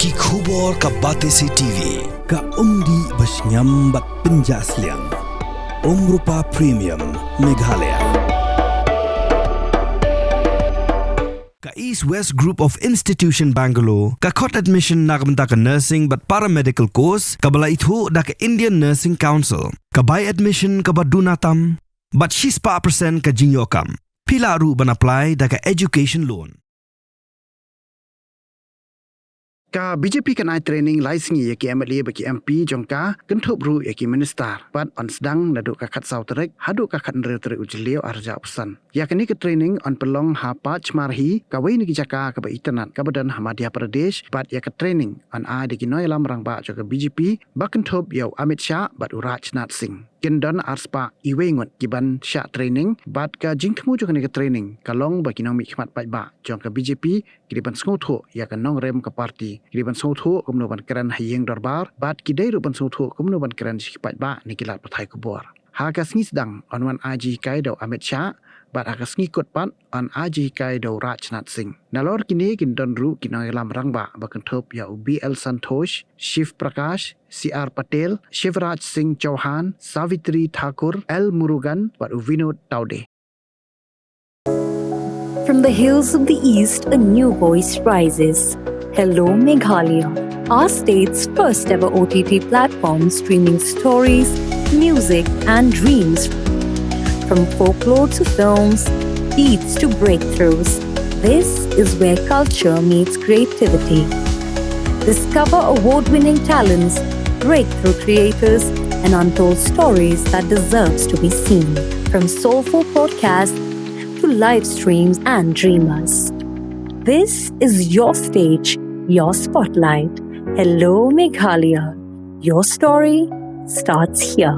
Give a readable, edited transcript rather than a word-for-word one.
Ki khubor ka Batesi TV. Ka umdi basnyambat penjaslian. Rupa Premium Meghalaya. Ka East West Group of Institution Bangalore, ka khot admission nakabenta ka nursing but paramedical course, ka bala itu da ka Indian Nursing Council, ka buy admission ka badunatam, but she's pa percent ka jinyokam. Pila ru ban apply da ka education loan. Ka BJP kan ai training lai Sngi ki MLA bagi MP jongka Kynthup ru ki minister pat on sedang nadu ka khat sau terek hadu ka khat nre terek ujliau arja pesan ya kini ke training on pelong hapa chmarhi ka wei ni ki jaka ka ba internet ka badan Madhya Pradesh pat ya ka training on ai de ki noi lam rang ba jo ka BJP ba Kynthup yau Amit Shah bat Rajnath Singh Kendon arspa iwengot kiban sya training bat ka jingthmu jo ka training kalong ba kinong mi khmat pai ba jong ka BJP kiriban skotho ya ka nong rem ka party kiriban skotho kumno ban kran hayeng darbar bat kidai ru ban skotho kumno ban kran sipat ba nikilat pathai kubor ha ka sngi sedang onwan aji kai do Amit Shah bat ha ka sngi kot pat on aji kai do Rajnath Singh nalor kini kindon ru kinoi lam rang ba Kynthup ya BL Santosh Shiv Prakash CR Patel Shivraj Singh Chauhan Savitri Thakur L Murugan bat Vinod Taude. From the hills of the east, a new voice rises. Hello Meghalaya, our state's first ever OTT platform streaming stories, music and dreams. From folklore to films, beats to breakthroughs, this is where culture meets creativity. Discover award-winning talents, breakthrough creators, and untold stories that deserves to be seen. From soulful podcasts to live streams and dreamers. This is your stage, your spotlight. Hello Meghalaya. Your story starts here.